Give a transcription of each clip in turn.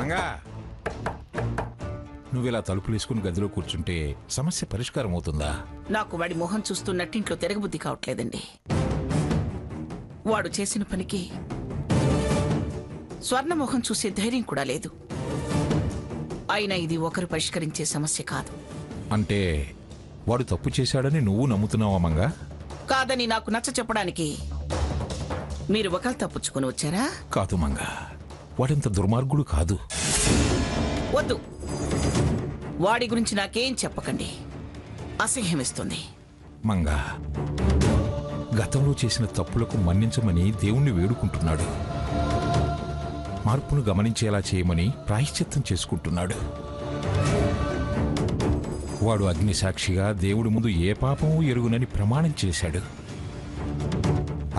మంగా, నువ్విలా తలుపులేసుకుని గదిలో కూర్చుంటే సమస్య పరిష్కారం అవుతుందా? నాకు వాడి మొహం చూస్తున్నట్టు ఇంట్లో తిరగబుద్ధి కావట్లేదండి. వాడు చేసిన పనికి స్వర్ణ మొహం చూసే ధైర్యం కూడా లేదు. అయినా ఇది ఒకరు పరిష్కరించే సమస్య కాదు. అంటే వాడు తప్పు చేశాడని నువ్వు నమ్ముతున్నావా మంగా? కాదని నాకు నచ్చ చెప్పడానికి మీరు ఒకరు తప్పుచ్చుకొని వచ్చారా? కాదు మంగా, వాడంత దుర్మార్గుడు కాదు. వద్దు, వాడి గురించి నాకేం చెప్పకండి, అసహ్యమిస్తుంది. మంగా, గతంలో చేసిన తప్పులకు మన్నించమని దేవుణ్ణి వేడుకుంటున్నాడు. మార్పును గమనించేలా చేయమని ప్రాయశ్చిత్తం చేసుకుంటున్నాడు. వాడు అగ్నిసాక్షిగా దేవుడి ముందు ఏ పాపమూ ఎరుగునని ప్రమాణం చేశాడు.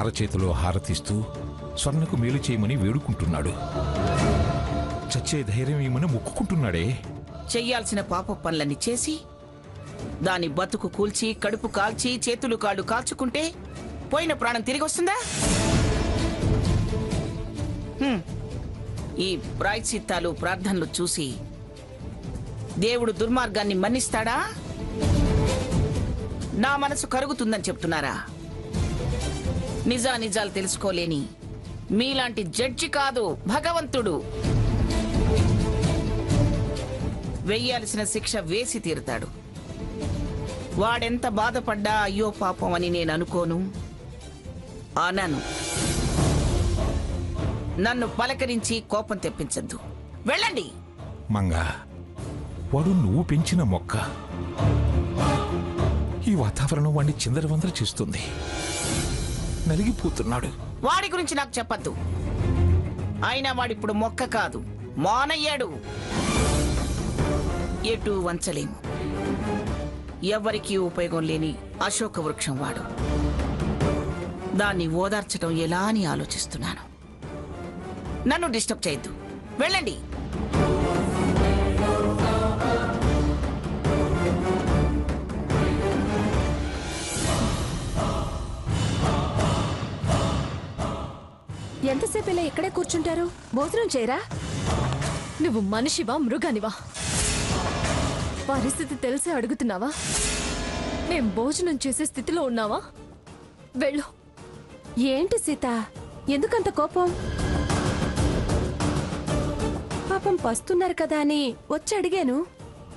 అరచేతిలో హారతిస్తూ స్వర్ణకు మేలు చేయమని వేడుకుంటున్నాడు. చచ్చే ధైర్యం ఏమని మొక్కుకుంటున్నాడే. చెయ్యాల్సిన పాప పనులన్నీ చేసి దాని బతుకు కూల్చి కడుపు కాల్చి చేతులు కాళ్ళు కాల్చుకుంటే పోయిన ప్రాణం తిరిగి వస్తుందా? ఈ ప్రాయశ్చిత్తాలు ప్రార్థనలు చూసి దేవుడు దుర్మార్గాన్ని మన్నిస్తాడా? నా మనసు కరుగుతుందని చెప్తున్నారా? నిజానిజాలు తెలుసుకోలేని మీలాంటి జడ్జి కాదు భగవంతుడు. వెయ్యాల్సిన శిక్ష వేసి తీరుతాడు. వాడెంత బాధపడ్డా అయ్యో పాపం అని నేను అనుకోను, అనను. నన్ను పలకరించి కోపం తెప్పించద్దు. వెళ్ళండి. మంగా, వాడు నువ్వు పెంచిన మొక్క. ఈ వాతావరణం వాడిని చిందరవందర చేస్తుంది. నలిగిపోతున్నాడు. వాడి గురించి నాకు చెప్పద్దు. అయినా వాడిప్పుడు మొక్క కాదు, మానయ్యాడు. ఎటు వంచలేము. ఎవరికీ ఉపయోగం లేని అశోక వృక్షం వాడు. దాన్ని ఓదార్చడం ఎలా అని ఆలోచిస్తున్నాను. నన్ను డిస్టర్బ్ చేయొద్దు. వెళ్ళండి. ఎంతసేపు ఇలా ఇక్కడే కూర్చుంటారు? భోజనం చేయరా? నువ్వు మనిషివా మృగానివా? పరిస్థితి తెలిసి అడుగుతున్నావా? మేం భోజనం చేసే స్థితిలో ఉన్నావా? వెళ్ళు. ఏంటి సీత, ఎందుకంత కోపం? పాపం పస్తున్నారు కదా అని వచ్చి అడిగాను.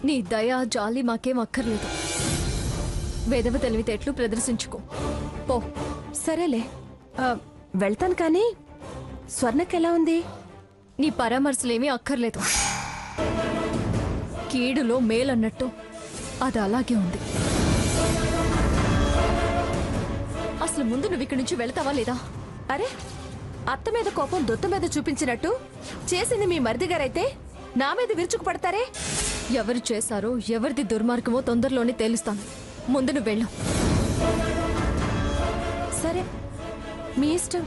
నీ దయ జాలి మాకేం అక్కర్లేదు. వెదవ తెలివితేటలు ప్రదర్శించుకో, పో. సరేలే, వెళ్తాను. కానీ స్వర్ణకెలా ఉంది? నీ పరామర్శలేమీ అక్కర్లేదు. కీడులో మేలన్నట్టు అది అలాగే ఉంది. అసలు ముందు నువ్వు ఇక్కడి నుంచి వెళ్తావా లేదా? అరే, అత్త మీద కోపం దొత్త మీద చూపించినట్టు చేసింది మీ మరిదిగారైతే నా మీద విరుచుకు పడతారే? ఎవరు చేశారో ఎవరిది దుర్మార్గమో తొందరలోనే తేలుస్తాను. ముందు నువ్వు వెళ్ళు. సరే, మీ ఇష్టం.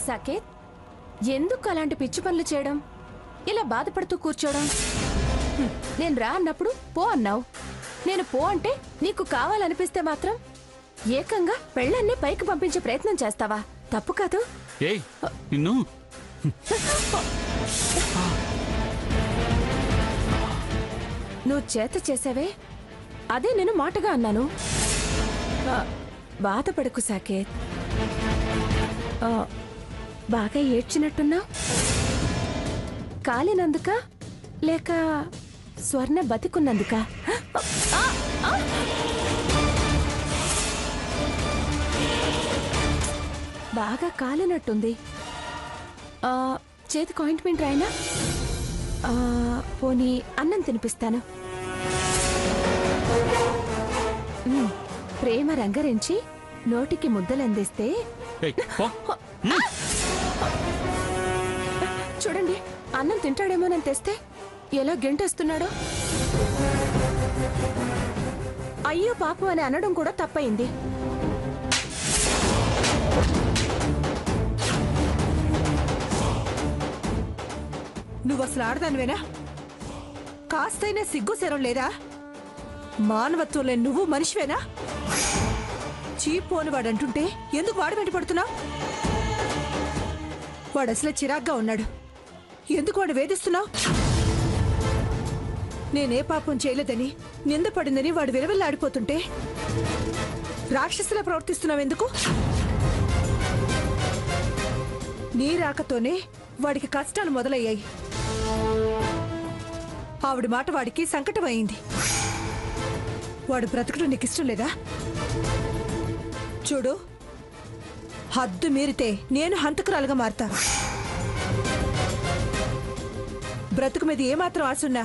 సాకేత్, ఎందుకు అలాంటి పిచ్చి పనులు చేయడం? ఇలా బాధపడుతూ కూర్చోవడం? నేను రా అన్నప్పుడు పో అన్నావు. నేను పో అంటే నీకు కావాలనిపిస్తే మాత్రం ఏకంగా పెళ్ళాన్ని పైకి పంపించే ప్రయత్నం చేస్తావా? తప్పు కాదు. నువ్వు చేత చేసావే, అదే నేను మాటగా అన్నాను. బాధపడకు సాకేత్. బాగా ఏడ్చినట్టున్నా. కాలినందుక లేక స్వర్ణ బతికున్నందుక? బాగా కాలినట్టుంది. చేతికి ఆయింట్మెంట్ రాయనా? పోనీ అన్నం తినిపిస్తాను. ప్రేమ రంగరించి నోటికి ముద్దలందిస్తే చూడండి, అన్నం తింటాడేమోనని తెస్తే ఎలా గెంటేస్తున్నాడో. అయ్యో పాపం అని అనడం కూడా తప్పయింది. నువ్వు అసలు ఆడదానివేనా? కాస్తైనా సిగ్గు శరం లేదా? మానవత్వం లేని నువ్వు మనిషివేనా? చీపోని వాడంటుంటే ఎందుకు వాడు వెంట పడుతున్నావు? వాడు అసలే చిరాగ్గా ఉన్నాడు. ఎందుకు వాడు వేధిస్తున్నావు? నేనే పాపం చేయలేదని నింద పడిందని వాడు విలవిల్లాడిపోతుంటే రాక్షసులా ప్రవర్తిస్తున్నావు ఎందుకు? నీ రాకతోనే వాడికి కష్టాలు మొదలయ్యాయి. ఆవిడ మాట వాడికి సంకటమైంది. వాడు బ్రతకడం నీకు ఇష్టం లేదా? చూడు, హద్దు మీరితే నేను హంతకురాలుగా మారతా. బ్రతుకు మీద ఏమాత్రం ఆశున్నా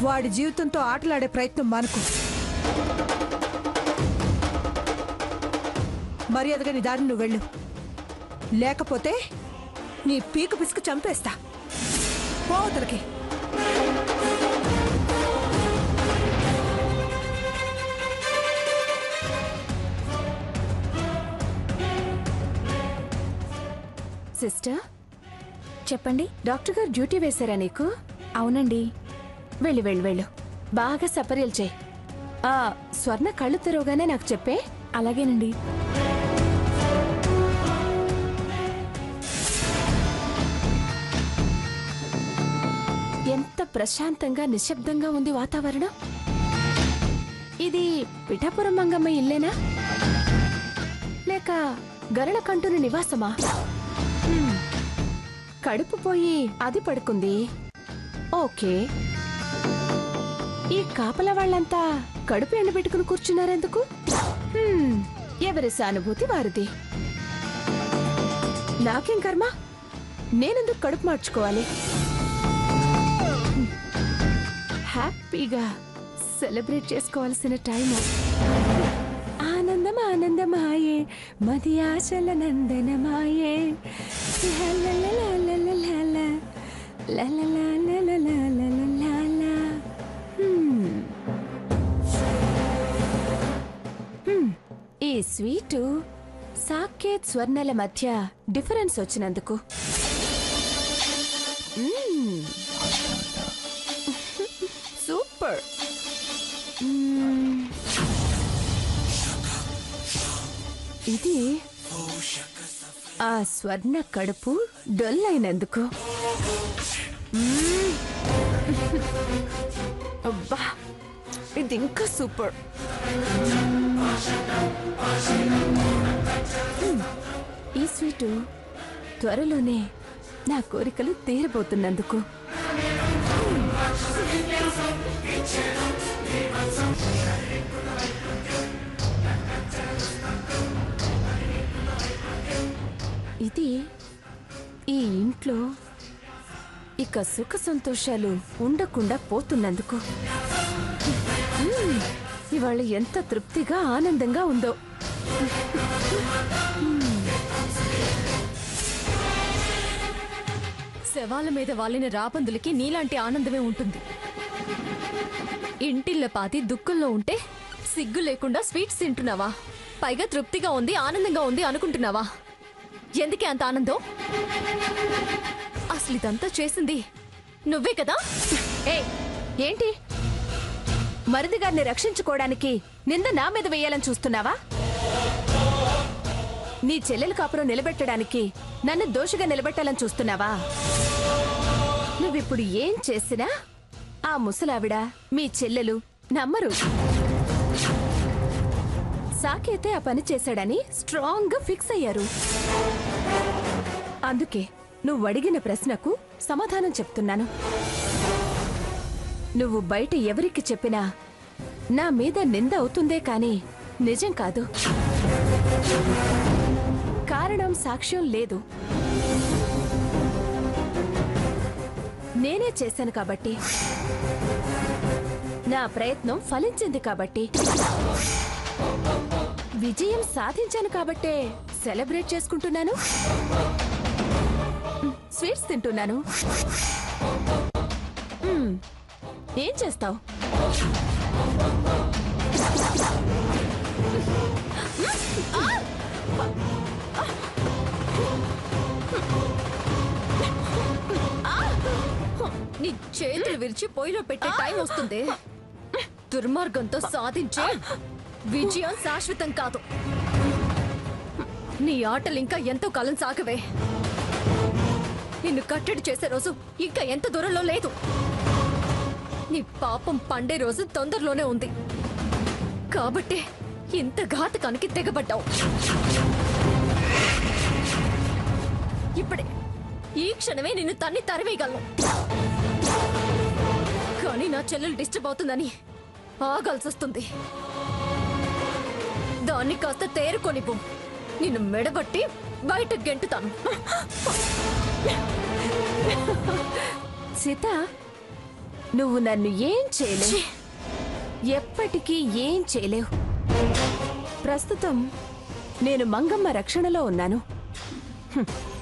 వాడి జీవితంతో ఆటలాడే ప్రయత్నం మానుకో. మర్యాదగా నీ దారిని నువ్వు వెళ్ళు, లేకపోతే నీ పీకు పిసుకు చంపేస్తా. పోతలకి సిస్టర్, చెప్పండి. డాక్టర్ గారు డ్యూటీ వేశారా నీకు? అవునండి. వెళ్ళు వెళ్ళు వెళ్ళు, బాగా సపర్యలు చేయి. ఆ స్వర్ణ కళ్ళు తెరవగానే నాకు చెప్పే. అలాగేనండి. ఎంత ప్రశాంతంగా నిశ్శబ్దంగా ఉంది వాతావరణం. ఇది పిఠాపురం మంగమ్మ ఇల్లేనా, లేక గరళ కంటుని నివాసమా? కడుపు పోయి అది పడుకుంది. ఓకే, ఈ కాపల వాళ్ళంతా కడుపు ఎండబెట్టుకుని కూర్చున్నారెందుకు? ఎవరి సానుభూతి వారిది. నాకేం కర్మ, నేనెందుకు కడుపు మార్చుకోవాలి? హ్యాపీగా సెలబ్రేట్ చేసుకోవాల్సిన టైము. ఆనందం ఆనందమాయే, మది ఆశల నందనమాయే. ఈ స్వీటు సాకేత్ స్వర్ణల మధ్య డిఫరెన్స్ వచ్చినందుకు సూపర్. ఇది ఆ స్వర్ణ కడుపు డొల్లైనందుకు. అబ్బా, ఇది ఇంకా సూపర్. ఈ స్వీటు త్వరలోనే నా కోరికలు తీరబోతున్నందుకు. ఇది ఈ ఇంట్లో ఇక సుఖ సంతోషాలు ఉండకుండా పోతున్నందుకు. ఇవాళ ఎంత తృప్తిగా ఆనందంగా ఉందో. శవాల మీద వాలిన రాబందులకి నీలాంటి ఆనందమే ఉంటుంది. ఇంటిల్లపాతి దుఃఖంలో ఉంటే సిగ్గు లేకుండా స్వీట్స్ తింటున్నావా? పైగా తృప్తిగా ఉంది, ఆనందంగా ఉంది అనుకుంటున్నావా? ఎందుకే అంత ఆనందం? అసలు ఇదంతా చేసింది నువ్వే కదా? ఏంటి, మరిది గారిని రక్షించుకోవడానికి నింద నా మీద వేయాలని చూస్తున్నావా? నీ చెల్లెలు కాపురం నిలబెట్టడానికి నన్ను దోషిగా నిలబెట్టాలని చూస్తున్నావా? నువ్విప్పుడు ఏం చేసినా ఆ ముసలావిడ, మీ చెల్లెలు నమ్మరు. సాకేతే ఆ పని చేశాడని స్ట్రాంగ్ గా ఫిక్స్ అయ్యారు. అందుకే నువ్వు అడిగిన ప్రశ్నకు సమాధానం చెప్తున్నాను. నువ్వు బయట ఎవరికి చెప్పినా నా మీద నింద అవుతుందే కాని నిజం కాదు. కారణం సాక్ష్యం లేదు. నేనే చేశాను కాబట్టి, నా ప్రయత్నం ఫలించింది కాబట్టి, విజయం సాధించాను కాబట్టే సెలబ్రేట్ చేసుకుంటున్నాను, స్వీట్స్ తింటున్నాను. ఏం చేస్తావు? నీ చేతులు విరిచి పొయ్యిలో పెట్టే టైం వస్తుంది. దుర్మార్గంతో సాధించే విజయం శాశ్వతం కాదు. నీ ఆటలు ఇంకా ఎంతో కాలం సాగవే. నిన్ను కట్టడి చేసే రోజు ఇంకా ఎంత దూరంలో లేదు. నీ పాపం పండే రోజు తొందరలోనే ఉంది. కాబట్టి ఇంత ఘాతకానికి తెగబడ్డావు. ఇప్పుడే ఈ క్షణమే నిన్ను తన్ని తరివేయగలను. కానీ నా చెల్లెలు డిస్టర్బ్ అవుతుందని ఆగాల్సి వస్తుంది. దాన్ని కాస్త తేరుకొనిపో. నిన్ను మెడబట్టి బయట గెంటుతాను. సీత, నువ్వు నన్ను ఏం చేయలేవు. ఎప్పటికీ ఏం చేయలేవు. ప్రస్తుతం నేను మంగమ్మ రక్షణలో ఉన్నాను.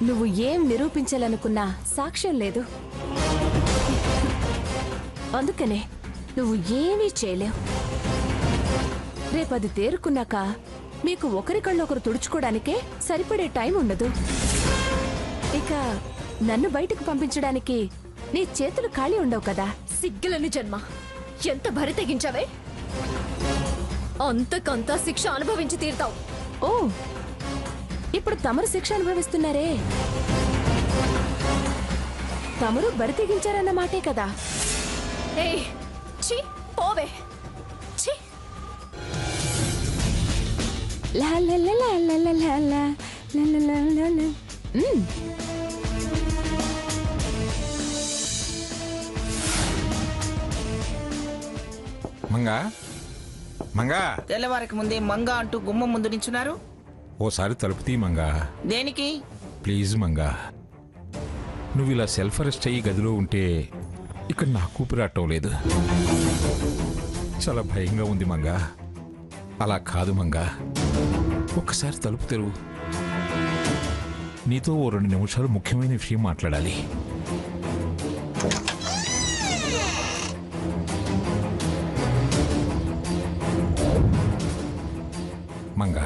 నువ్వు ఏం నిరూపించాలనుకున్నా సాక్ష్యం లేదు. అందుకనే నువ్వు ఏమీ చేయలేవు. రేపది తేరుకున్నాక మీకు ఒకరికళ్ళొకరు తుడుచుకోవడానికే సరిపడే టైం ఉండదు. ఇక నన్ను బయటకు పంపించడానికి నీ చేతులు ఖాళీ ఉండవు కదా. సిగ్గులని జన్మ. ఎంత బరి తెగించావే, అంతకంతా శిక్ష అనుభవించి తీరుతావు. ఓ, ఇప్పుడు తమరు శిక్ష అనుభవిస్తున్నారే. తమరు బరి తెగించారన్న మాటే కదా. ఏయ్, ఛీ, పోవే. ఛీ. లా లా లా లా లా లా లా లా లా లా లా లా. మంగా మంగా, తెల్లవారికి ముందే మంగా అంటూ గుమ్మం ముందు నించున్నారు. ఓసారి తలుపు తీ మంగా. దేనికి? ప్లీజ్ మంగా, నువ్వు ఇలా సెల్ఫ్ అరెస్ట్ అయ్యి గదిలో ఉంటే ఇక్కడ నాకు ఊపిరాటం లేదు. చాలా భయంగా ఉంది మంగా. అలా కాదు మంగా, ఒక్కసారి తలుపు తెరువు. నీతో ఓ 2 నిమిషాలు ముఖ్యమైన విషయం మాట్లాడాలి. మంగా,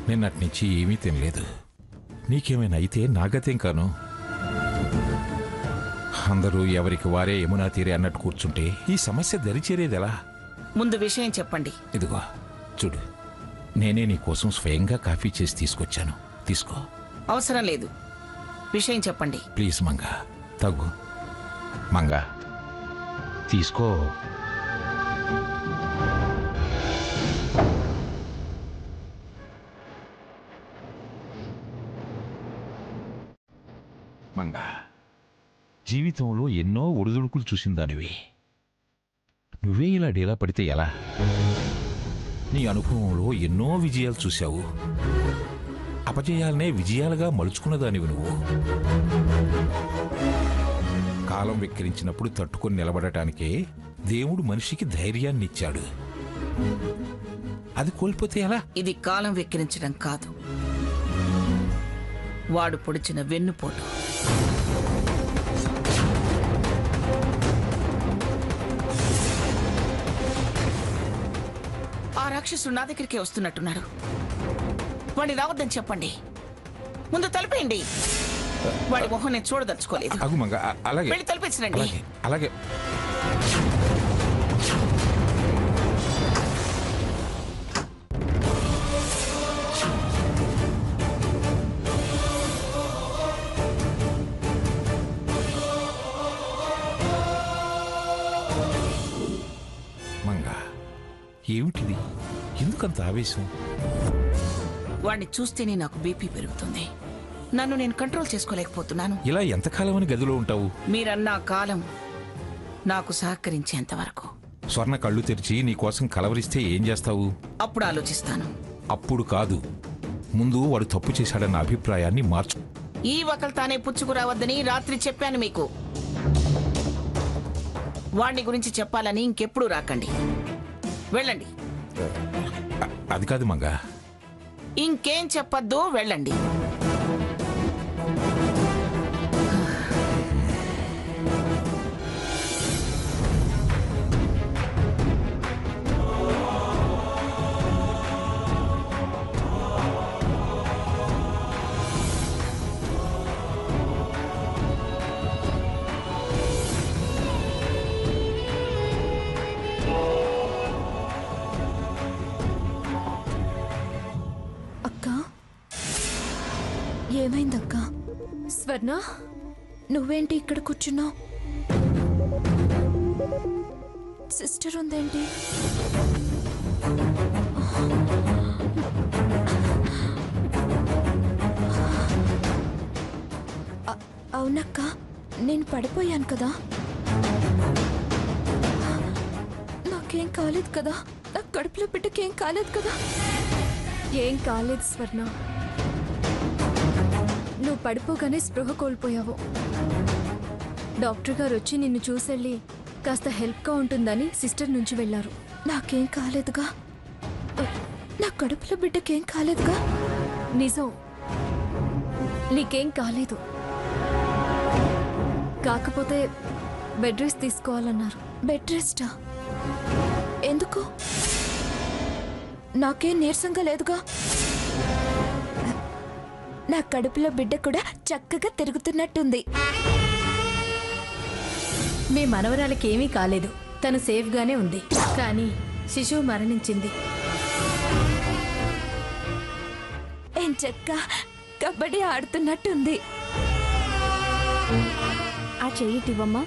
నిన్నటి నుంచి ఏమీ తినలేదు. నీకేమైనా అయితే నాగతేం కాను. అందరూ ఎవరికి వారే యమునా తీరే అన్నట్టు కూర్చుంటే ఈ సమస్య దరిచేరేదెలా? ముందు విషయం చెప్పండి. ఇదిగో చూడు, నేనే నీ కోసం స్వయంగా కాఫీ చేసి తీసుకొచ్చాను. తీసుకో. అవసరం లేదు, విషయం చెప్పండి. ప్లీజ్ మంగా, తగ్గు. మంగా, తీసుకో. మంగా, జీవితంలో ఎన్నో ఒడిదుడుకులు చూసిన దానివి. నువ్వే ఇలా డీలా పడితే ఎలా? నీ అనుభవంలో ఎన్నో విజయాలు చూశావు. అపజయాలనే విజయాలుగా మలుచుకున్న దానివి నువ్వు. కాలం వెక్కిరించినప్పుడు తట్టుకొని నిలబడటానికే దేవుడు మనిషికి ధైర్యాన్ని ఇచ్చాడు. అది కోల్పోతే ఎలా? ఇది కాలం వెక్కిరించడం కాదు, వాడు పొడిచిన వెన్నుపోటు. ఆ రాక్షసుడు నా దగ్గరికే వస్తున్నట్టున్నాడు. వాడిని రావద్దని చెప్పండి. ముందు తలుపేయండి. వాడి మొహం నేను చూడదలుచుకోలేదు. అగు మంగ, అలాగే. వెళ్ళి తలుపేసినండి. అలాగే, అలాగే. మంగ, ఏమిటిది? ఎందుకంత ఆవేశం? వాడిని చూస్తేనే నాకు బీపీ పెరుగుతుంది. నన్ను నేను కంట్రోల్ చేసుకోలేకపోతున్నాను. ఇలా ఎంతకాలం అని గదిలో ఉంటావు? మీరన్నా కాలం నాకు సహకరించేంత వరకు. స్వర్ణ కళ్ళు తెరిచి నీ కోసం కలవరిస్తే ఏం చేస్తావు? అప్పుడు ఆలోచిస్తాను. అప్పుడు కాదు, ముందు వాడు తప్పు చేశాడన్న అభిప్రాయాన్ని మార్చు. ఈ వకల్తానే పుచ్చుకురావద్దని రాత్రి చెప్పాను మీకు. వాడిని గురించి చెప్పాలని ఇంకెప్పుడు రాకండి. వెళ్ళండి. అది కాదు మంగా. ఇంకేం చెప్పొద్దు, వెళ్ళండి. అక్క ఏమైందక్క? స్వర్ణ, నువ్వేంటి ఇక్కడ కూర్చున్నావు? సిస్టర్ ఉందేంటి? అవునక్క, నేను పడిపోయాను కదా. నాకేం కాలేదు కదా? నా కడుపులో బిడ్డకేం కాలేదు కదా? ఏం కాలేదు స్వర్ణ. నువ్వు పడిపోగానే స్పృహ కోల్పోయావు. డాక్టర్ గారు వచ్చి నిన్ను చూసెళ్ళి కాస్త హెల్ప్గా ఉంటుందని సిస్టర్ నుంచి వెళ్ళారు. నాకేం కాలేదుగా? నా కడుపులో బిడ్డకేం కాలేదుగా? నిజం, నీకేం కాలేదు. కాకపోతే బెడ్ రెస్ట్ తీసుకోవాలన్నారు. బెడ్ రెస్టా? ఎందుకు? నాకేం నీరసంగా లేదుగా. నా కడుపులో బిడ్డ కూడా చక్కగా తిరుగుతున్నట్టుంది. మీ మనవరాలకి ఏమీ కాలేదు, తను సేఫ్గానే ఉంది. కానీ శిశువు మరణించింది. ఏం చక్క కబడ్డీ ఆడుతున్నట్టుంది. ఆ చెయ్యిటివ్వమ్మా.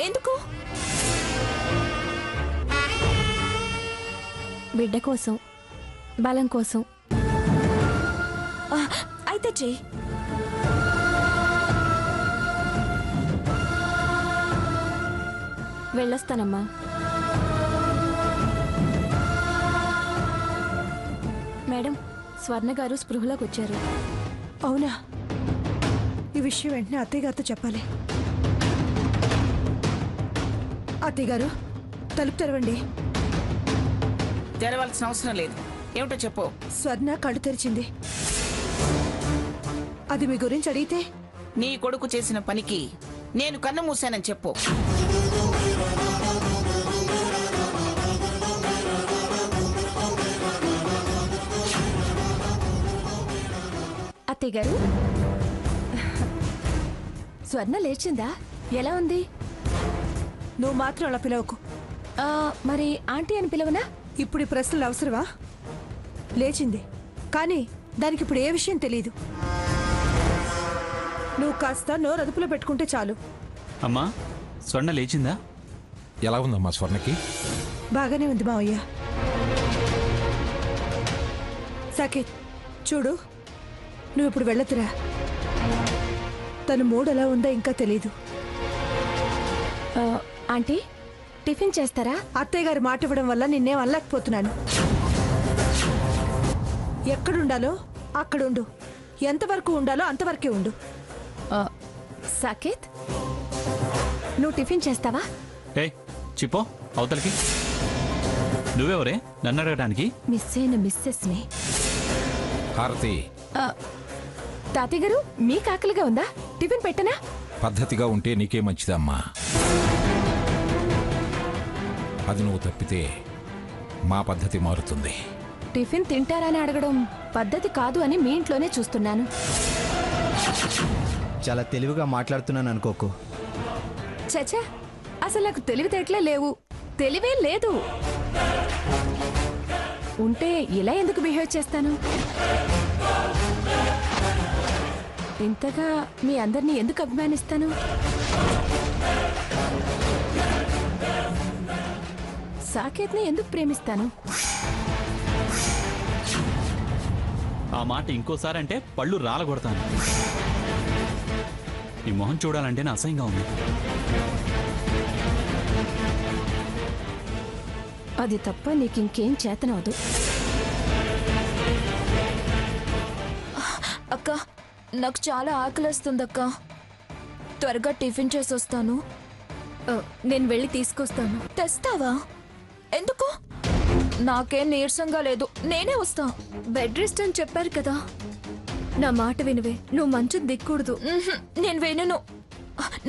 ఎందుకు? బిడ్డ కోసం, బలం కోసం. అయితే చెయ్యి. వెళ్ళొస్తానమ్మా. మేడం, స్వర్ణ గారు స్పృహలోకి వచ్చారు. అవునా? ఈ విషయం వెంటనే అత్తయ్య గారితో చెప్పాలి. అత్తయ్య గారు, తలుపు తెరవండి. తెరవాల్సిన అవసరం లేదు. ఏమిటో చెప్పు. స్వర్ణ కళ్ళు తెరిచింది. అది మీ గురించి అడిగితే నీ కొడుకు చేసిన పనికి నేను కన్ను మూసానని చెప్పు. అత్తయ్య గారు, స్వర్ణ లేచిందా? ఎలా ఉంది? నువ్వు మాత్రం అలా పిలవకు. మరి ఆంటీ అని పిలవనా? ఇప్పుడు ఈ ప్రశ్నలు అవసరమా? లేచింది, కానీ దానికి ఇప్పుడు ఏ విషయం తెలియదు. నువ్వు కాస్త నోరు అదుపులో పెట్టుకుంటే చాలు. అమ్మా, స్వర్ణ లేచిందా? ఎలా ఉందమ్మా స్వర్ణకి? బాగానే ఉంది మావయ్య. సాకేత్, చూడు, నువ్వు ఇప్పుడు వెళ్ళొద్దురా. తన మూడు ఎలా ఉందో ఇంకా తెలీదు. ఆంటీ, టిఫిన్ చేస్తారా? అత్తయ్య గారి మాట ఇవ్వడం వల్ల నిన్నేం అనలేకపోతున్నాను. ఎక్కడుండాలో అక్కడుండు, ఎంతవరకు ఉండాలో అంతవరకే ఉండు. సాకేత్, నువ్వు టిఫిన్ చేస్తావా? ఏ చిప్పో అవతలికి. నువ్వెవరే నన్ను అడగడానికి? మిస్ అయిన మిస్సెస్ని. హారతి, తాతయ్య గారు, మీకు ఆకలిగా ఉందా? టిఫిన్ పెట్టనా? పద్ధతిగా ఉంటే నీకే మంచిదమ్మా. అది నువ్వు తప్పితే మా పద్ధతి మారుతుంది. టిఫిన్ తింటారని అడగడం పద్ధతి కాదు అని మీ ఇంట్లోనే చూస్తున్నాను. చాలా తెలివిగా మాట్లాడుతున్నాను అనుకోకు. చచ్చా, అసలు నాకు తెలివితేటలే లేవు, తెలివే లేదు. ఉంటే ఇలా ఎందుకు బిహేవ్ చేస్తాను? ఇంతగా మీ అందరినీ ఎందుకు అభిమానిస్తాను? సాకేత్ని ఎందుకు ప్రేమిస్తాను? ఆ మాట ఇంకోసారి అంటే పళ్ళు రాలగొడతాను. నీ మొహం చూడాలంటేనే అసహ్యంగా ఉంది. అది తప్ప నీకింకేం చేతనవదు. అక్క, నాకు చాలా ఆకలిస్తుందక్క. త్వరగా టిఫిన్ చేసి వస్తాను. నేను వెళ్ళి తీసుకొస్తాను. తెస్తావా? ఎందుకు? నాకేం నీరసంగా లేదు, నేనే వస్తా. బెడ్ రెస్ట్ అని చెప్పారు కదా, నా మాట వినవే. నువ్వు మంచం దిక్కూడదు. నేను వినను.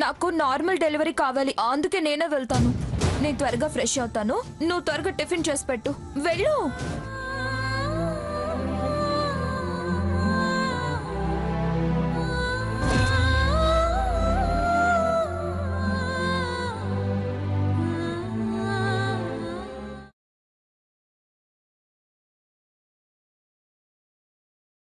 నాకు నార్మల్ డెలివరీ కావాలి, అందుకే నేనే వెళ్తాను. నేను త్వరగా ఫ్రెష్ అవుతాను, నువ్వు త్వరగా టిఫిన్ చేసి పెట్టు. వెళ్ళు.